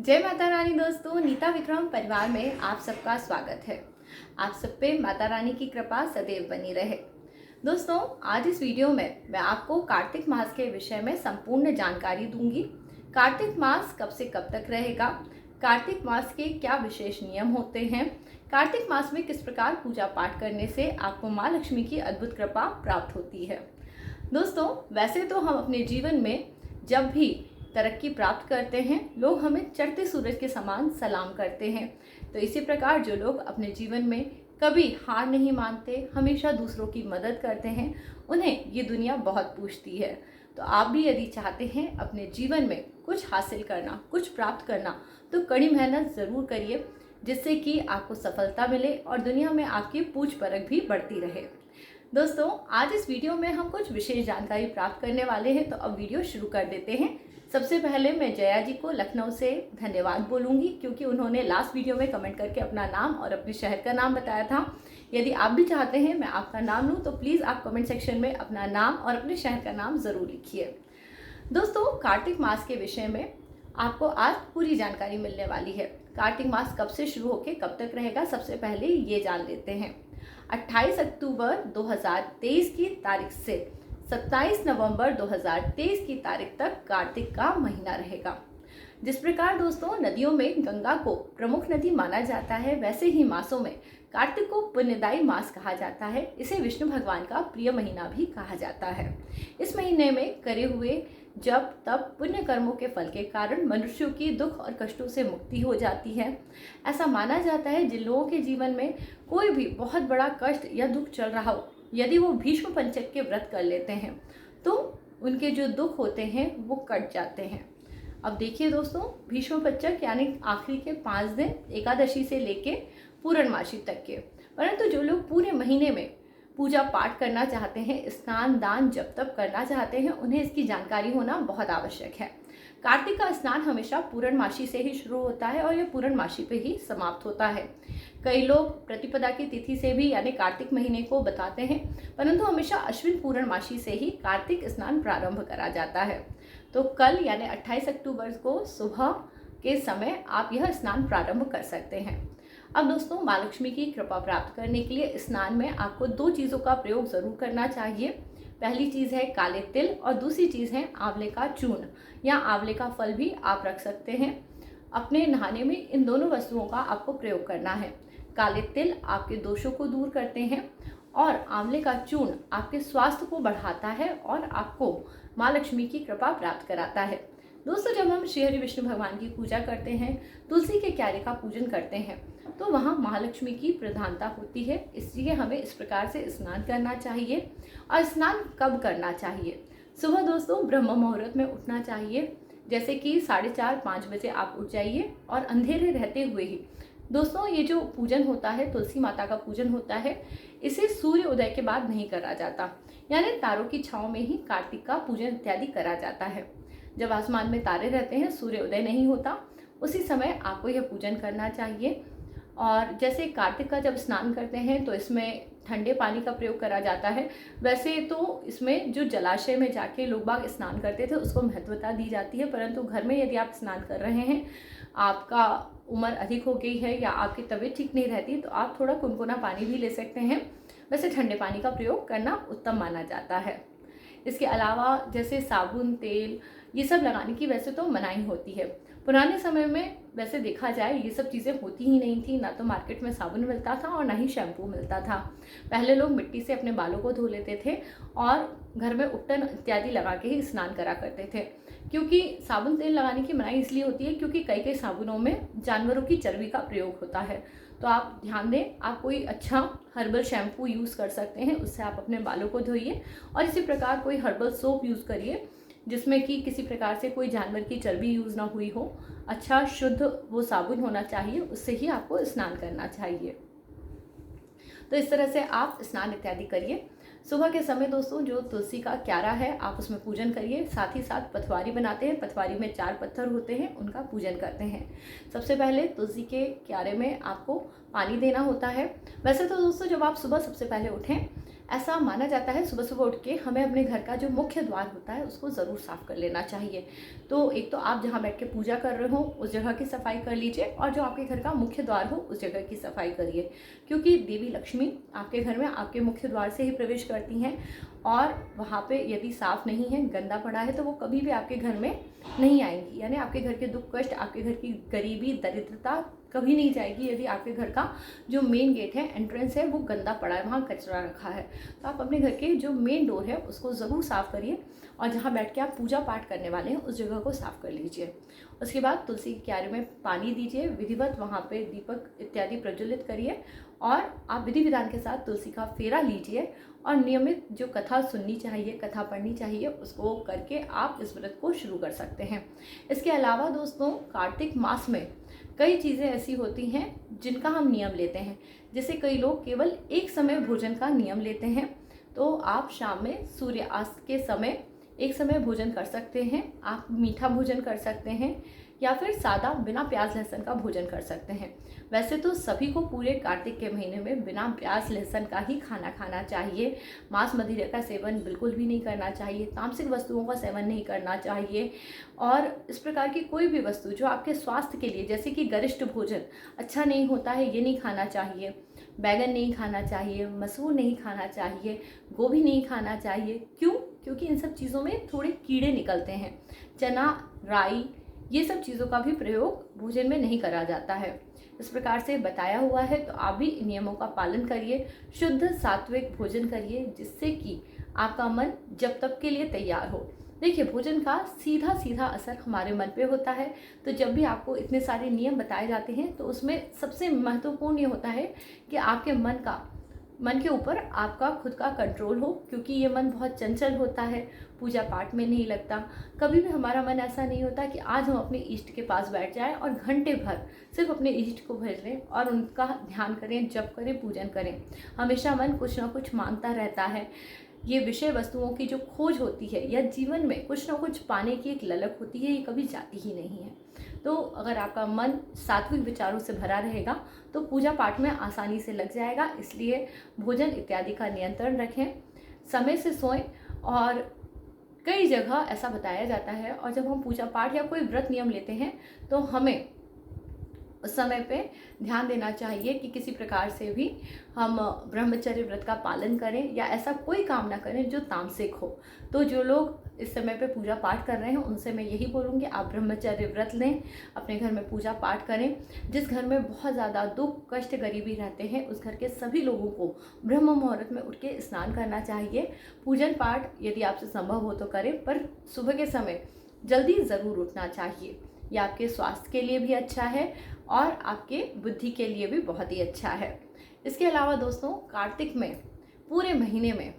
जय माता रानी दोस्तों, नीता विक्रम परिवार में आप सबका स्वागत है। आप सब पे माता रानी की कृपा सदैव बनी रहे। दोस्तों, आज इस वीडियो में मैं आपको कार्तिक मास के विषय में संपूर्ण जानकारी दूंगी। कार्तिक मास कब से कब तक रहेगा, कार्तिक मास के क्या विशेष नियम होते हैं, कार्तिक मास में किस प्रकार पूजा पाठ करने से आपको माँ लक्ष्मी की अद्भुत कृपा प्राप्त होती है। दोस्तों, वैसे तो हम अपने जीवन में जब भी तरक्की प्राप्त करते हैं, लोग हमें चढ़ते सूरज के समान सलाम करते हैं। तो इसी प्रकार जो लोग अपने जीवन में कभी हार नहीं मानते, हमेशा दूसरों की मदद करते हैं, उन्हें ये दुनिया बहुत पूछती है। तो आप भी यदि चाहते हैं अपने जीवन में कुछ हासिल करना, कुछ प्राप्त करना, तो कड़ी मेहनत ज़रूर करिए, जिससे कि आपको सफलता मिले और दुनिया में आपकी पूछ परख भी बढ़ती रहे। दोस्तों, आज इस वीडियो में हम कुछ विशेष जानकारी प्राप्त करने वाले हैं, तो अब वीडियो शुरू कर देते हैं। सबसे पहले मैं जया जी को लखनऊ से धन्यवाद बोलूँगी, क्योंकि उन्होंने लास्ट वीडियो में कमेंट करके अपना नाम और अपने शहर का नाम बताया था। यदि आप भी चाहते हैं मैं आपका नाम लूँ, तो प्लीज़ आप कमेंट सेक्शन में अपना नाम और अपने शहर का नाम ज़रूर लिखिए। दोस्तों, कार्तिक मास के विषय में आपको आज पूरी जानकारी मिलने वाली है। कार्तिक मास कब से शुरू होकर कब तक रहेगा, सबसे पहले ये जान लेते हैं। 28 अक्टूबर 2023 की तारीख से 27 नवंबर 2023 की तारीख तक कार्तिक का महीना रहेगा। जिस प्रकार दोस्तों नदियों में गंगा को प्रमुख नदी माना जाता है, वैसे ही मासों में कार्तिक को पुण्यदायी मास कहा जाता है। इसे विष्णु भगवान का प्रिय महीना भी कहा जाता है। इस महीने में करे हुए जब तब पुण्य कर्मों के फल के कारण मनुष्यों की दुख और कष्टों से मुक्ति हो जाती है। ऐसा माना जाता है जिन लोगों के जीवन में कोई भी बहुत बड़ा कष्ट या दुख चल रहा हो, यदि वो भीष्म पंचक के व्रत कर लेते हैं तो उनके जो दुख होते हैं वो कट जाते हैं। अब देखिए दोस्तों, भीष्म पंचक यानी आखिरी के 5 दिन एकादशी से लेके पूर्णमासी तक के, परंतु जो लोग पूरे महीने में पूजा पाठ करना चाहते हैं, स्नान दान जप तप करना चाहते हैं, उन्हें इसकी जानकारी होना बहुत आवश्यक है। कार्तिक का स्नान हमेशा पूर्णमासी से ही शुरू होता है और यह पूर्णमासी पे ही समाप्त होता है। कई लोग प्रतिपदा की तिथि से भी यानी कार्तिक महीने को बताते हैं, परंतु हमेशा अश्विन पूर्णमासी से ही कार्तिक स्नान प्रारंभ करा जाता है। तो कल यानी 28 अक्टूबर को सुबह के समय आप यह स्नान प्रारंभ कर सकते हैं। अब दोस्तों, माँ लक्ष्मी की कृपा प्राप्त करने के लिए स्नान में आपको 2 चीज़ों का प्रयोग ज़रूर करना चाहिए। पहली चीज़ है काले तिल और दूसरी चीज़ है आंवले का चूर्ण या आंवले का फल भी आप रख सकते हैं। अपने नहाने में इन दोनों वस्तुओं का आपको प्रयोग करना है। काले तिल आपके दोषों को दूर करते हैं और आंवले का चूर्ण आपके स्वास्थ्य को बढ़ाता है और आपको माँ लक्ष्मी की कृपा प्राप्त कराता है। दोस्तों, जब हम श्री हरि विष्णु भगवान की पूजा करते हैं, तुलसी के क्यारे का पूजन करते हैं, तो वहाँ महालक्ष्मी की प्रधानता होती है। इसलिए हमें इस प्रकार से स्नान करना चाहिए। और स्नान कब करना चाहिए? सुबह दोस्तों ब्रह्म मुहूर्त में उठना चाहिए, जैसे कि 4:30-5 बजे आप उठ जाइए और अंधेरे रहते हुए ही। दोस्तों, ये जो पूजन होता है, तुलसी माता का पूजन होता है, इसे सूर्य उदय के बाद नहीं करा जाता, यानी तारों की छाँव में ही कार्तिक का पूजन इत्यादि करा जाता है। जब आसमान में तारे रहते हैं, सूर्य उदय नहीं होता, उसी समय आपको यह पूजन करना चाहिए। और जैसे कार्तिक का जब स्नान करते हैं तो इसमें ठंडे पानी का प्रयोग करा जाता है। वैसे तो इसमें जो जलाशय में जाके लोग बाग स्नान करते थे उसको महत्वता दी जाती है, परंतु घर में यदि आप स्नान कर रहे हैं, आपका उम्र अधिक हो गई है या आपकी तबीयत ठीक नहीं रहती, तो आप थोड़ा गुनगुना पानी भी ले सकते हैं। वैसे ठंडे पानी का प्रयोग करना उत्तम माना जाता है। इसके अलावा जैसे साबुन, तेल, ये सब लगाने की वैसे तो मनाही होती है। पुराने समय में वैसे देखा जाए ये सब चीज़ें होती ही नहीं थी, ना तो मार्केट में साबुन मिलता था और ना ही शैम्पू मिलता था। पहले लोग मिट्टी से अपने बालों को धो लेते थे और घर में उपटन इत्यादि लगा के ही स्नान करा करते थे। क्योंकि साबुन तेल लगाने की मनाही इसलिए होती है क्योंकि कई कई साबुनों में जानवरों की चर्बी का प्रयोग होता है। तो आप ध्यान दें, आप कोई अच्छा हर्बल शैम्पू यूज़ कर सकते हैं, उससे आप अपने बालों को धोइए। और इसी प्रकार कोई हर्बल सोप यूज़ करिए जिसमें कि किसी प्रकार से कोई जानवर की चर्बी यूज़ ना हुई हो। अच्छा शुद्ध वो साबुन होना चाहिए, उससे ही आपको स्नान करना चाहिए। तो इस तरह से आप स्नान इत्यादि करिए। सुबह के समय दोस्तों जो तुलसी का क्यारा है आप उसमें पूजन करिए। साथ ही साथ पथवारी बनाते हैं, पथवारी में 4 पत्थर होते हैं, उनका पूजन करते हैं। सबसे पहले तुलसी के क्यारे में आपको पानी देना होता है। वैसे तो दोस्तों जब आप सुबह सबसे पहले उठें ऐसा माना जाता है सुबह सुबह उठ के हमें अपने घर का जो मुख्य द्वार होता है उसको ज़रूर साफ़ कर लेना चाहिए। तो एक तो आप जहाँ बैठ के पूजा कर रहे हो उस जगह की सफाई कर लीजिए, और जो आपके घर का मुख्य द्वार हो उस जगह की सफाई करिए, क्योंकि देवी लक्ष्मी आपके घर में आपके मुख्य द्वार से ही प्रवेश करती हैं, और वहाँ पे यदि साफ़ नहीं है, गंदा पड़ा है, तो वो कभी भी आपके घर में नहीं आएंगी। यानी आपके घर के दुख कष्ट, आपके घर की गरीबी दरिद्रता कभी नहीं जाएगी यदि आपके घर का जो मेन गेट है, एंट्रेंस है, वो गंदा पड़ा है, वहाँ कचरा रखा है। तो आप अपने घर के जो मेन डोर है उसको ज़रूर साफ़ करिए, और जहाँ बैठ के आप पूजा पाठ करने वाले हैं उस जगह को साफ़ कर लीजिए। उसके बाद तुलसी की क्यारी में पानी दीजिए, विधिवत वहाँ पे दीपक इत्यादि प्रज्वलित करिए, और आप विधि विधान के साथ तुलसी का फेरा लीजिए, और नियमित जो कथा सुननी चाहिए, कथा पढ़नी चाहिए, उसको करके आप इस व्रत को शुरू कर सकते हैं। इसके अलावा दोस्तों, कार्तिक मास में कई चीज़ें ऐसी होती हैं जिनका हम नियम लेते हैं। जैसे कई लोग केवल एक समय भोजन का नियम लेते हैं, तो आप शाम में सूर्यास्त के समय एक समय भोजन कर सकते हैं। आप मीठा भोजन कर सकते हैं, या फिर सादा बिना प्याज लहसुन का भोजन कर सकते हैं। वैसे तो सभी को पूरे कार्तिक के महीने में बिना प्याज लहसुन का ही खाना खाना चाहिए। मांस मदिरा का सेवन बिल्कुल भी नहीं करना चाहिए, तामसिक वस्तुओं का सेवन नहीं करना चाहिए, और इस प्रकार की कोई भी वस्तु जो आपके स्वास्थ्य के लिए, जैसे कि गरिष्ठ भोजन अच्छा नहीं होता है, ये नहीं खाना चाहिए। बैगन नहीं खाना चाहिए, मसूर नहीं खाना चाहिए, गोभी नहीं खाना चाहिए। क्यों? क्योंकि इन सब चीज़ों में थोड़े कीड़े निकलते हैं। चना, राई, ये सब चीज़ों का भी प्रयोग भोजन में नहीं करा जाता है। इस प्रकार से बताया हुआ है, तो आप भी इन नियमों का पालन करिए, शुद्ध सात्विक भोजन करिए, जिससे कि आपका मन जब तक के लिए तैयार हो। देखिए, भोजन का सीधा सीधा असर हमारे मन पे होता है। तो जब भी आपको इतने सारे नियम बताए जाते हैं, तो उसमें सबसे महत्वपूर्ण ये होता है कि आपके मन के ऊपर आपका खुद का कंट्रोल हो, क्योंकि ये मन बहुत चंचल होता है, पूजा पाठ में नहीं लगता। कभी भी हमारा मन ऐसा नहीं होता कि आज हम अपने इष्ट के पास बैठ जाएं और घंटे भर सिर्फ अपने इष्ट को भज लें और उनका ध्यान करें, जप करें, पूजन करें। हमेशा मन कुछ ना कुछ मांगता रहता है। ये विषय वस्तुओं की जो खोज होती है, या जीवन में कुछ ना कुछ पाने की एक ललक होती है, ये कभी जाती ही नहीं है। तो अगर आपका मन सात्विक विचारों से भरा रहेगा, तो पूजा पाठ में आसानी से लग जाएगा। इसलिए भोजन इत्यादि का नियंत्रण रखें, समय से सोएं, और कई जगह ऐसा बताया जाता है, और जब हम पूजा पाठ या कोई व्रत नियम लेते हैं, तो हमें उस समय पे ध्यान देना चाहिए कि किसी प्रकार से भी हम ब्रह्मचर्य व्रत का पालन करें, या ऐसा कोई काम ना करें जो तामसिक हो। तो जो लोग इस समय पे पूजा पाठ कर रहे हैं, उनसे मैं यही बोलूँगी, आप ब्रह्मचर्य व्रत लें, अपने घर में पूजा पाठ करें। जिस घर में बहुत ज़्यादा दुख कष्ट गरीबी रहते हैं, उस घर के सभी लोगों को ब्रह्म मुहूर्त में उठ के स्नान करना चाहिए। पूजन पाठ यदि आपसे संभव हो तो करें, पर सुबह के समय जल्दी ज़रूर उठना चाहिए। यह आपके स्वास्थ्य के लिए भी अच्छा है, और आपके बुद्धि के लिए भी बहुत ही अच्छा है। इसके अलावा दोस्तों, कार्तिक में पूरे महीने में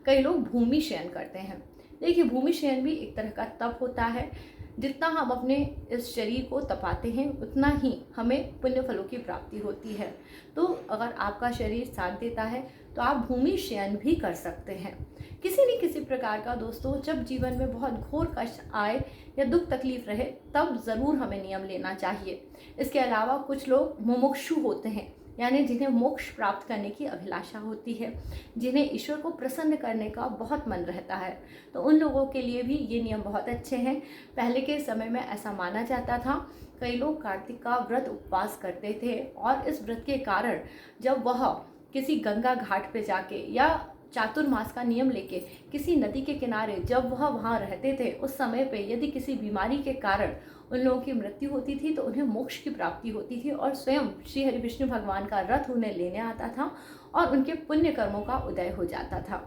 कई लोग भूमि शयन करते हैं। देखिए, भूमि शयन भी एक तरह का तप होता है। जितना हम अपने इस शरीर को तपाते हैं, उतना ही हमें पुण्य फलों की प्राप्ति होती है। तो अगर आपका शरीर साथ देता है, तो आप भूमि शयन भी कर सकते हैं। किसी न किसी प्रकार का दोस्तों, जब जीवन में बहुत घोर कष्ट आए या दुख तकलीफ रहे, तब ज़रूर हमें नियम लेना चाहिए। इसके अलावा कुछ लोग मुमुक्षु होते हैं, यानी जिन्हें मोक्ष प्राप्त करने की अभिलाषा होती है, जिन्हें ईश्वर को प्रसन्न करने का बहुत मन रहता है, तो उन लोगों के लिए भी ये नियम बहुत अच्छे हैं। पहले के समय में ऐसा माना जाता था, कई लोग कार्तिक का व्रत उपवास करते थे, और इस व्रत के कारण जब वह किसी गंगा घाट पे जाके, या चातुर्मास का नियम लेके किसी नदी के किनारे जब वह वहाँ रहते थे, उस समय पे यदि किसी बीमारी के कारण उन लोगों की मृत्यु होती थी, तो उन्हें मोक्ष की प्राप्ति होती थी, और स्वयं श्री हरि विष्णु भगवान का रथ उन्हें लेने आता था, और उनके पुण्य कर्मों का उदय हो जाता था।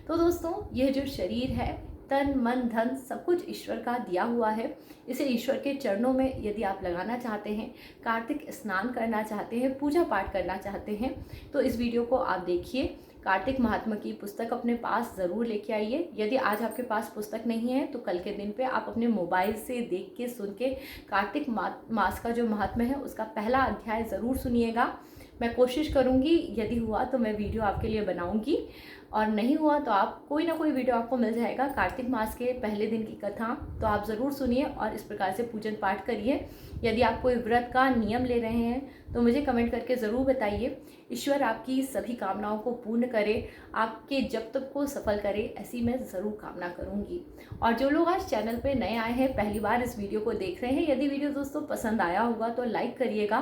तो दोस्तों, यह जो शरीर है, तन मन धन सब कुछ ईश्वर का दिया हुआ है। इसे ईश्वर के चरणों में यदि आप लगाना चाहते हैं, कार्तिक स्नान करना चाहते हैं, पूजा पाठ करना चाहते हैं, तो इस वीडियो को आप देखिए। कार्तिक महात्मा की पुस्तक अपने पास ज़रूर लेके आइए। यदि आज आपके पास पुस्तक नहीं है, तो कल के दिन पे आप अपने मोबाइल से देख के, सुन के कार्तिक मास का जो महात्मा है उसका पहला अध्याय ज़रूर सुनिएगा। मैं कोशिश करूँगी, यदि हुआ तो मैं वीडियो आपके लिए बनाऊँगी। और नहीं हुआ तो आप कोई ना कोई वीडियो आपको मिल जाएगा कार्तिक मास के पहले दिन की कथा, तो आप ज़रूर सुनिए और इस प्रकार से पूजन पाठ करिए। यदि आप कोई व्रत का नियम ले रहे हैं तो मुझे कमेंट करके ज़रूर बताइए। ईश्वर आपकी सभी कामनाओं को पूर्ण करे, आपके जप तप को सफल करे, ऐसी मैं ज़रूर कामना करूँगी। और जो लोग आज चैनल पे नए आए हैं, पहली बार इस वीडियो को देख रहे हैं, यदि वीडियो दोस्तों पसंद आया होगा तो लाइक करिएगा,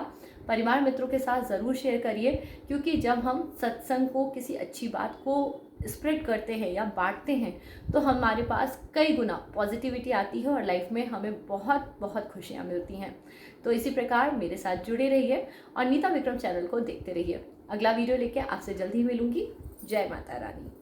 परिवार मित्रों के साथ ज़रूर शेयर करिए, क्योंकि जब हम सत्संग को, किसी अच्छी बात को स्प्रेड करते हैं या बांटते हैं तो हमारे पास कई गुना पॉजिटिविटी आती है और लाइफ में हमें बहुत बहुत खुशियाँ मिलती हैं। तो इसी प्रकार मेरे साथ जुड़े रहिए और नीता विक्रम चैनल को देखते रहिए। अगला वीडियो लेके आपसे जल्दी मिलूंगी। जय माता रानी।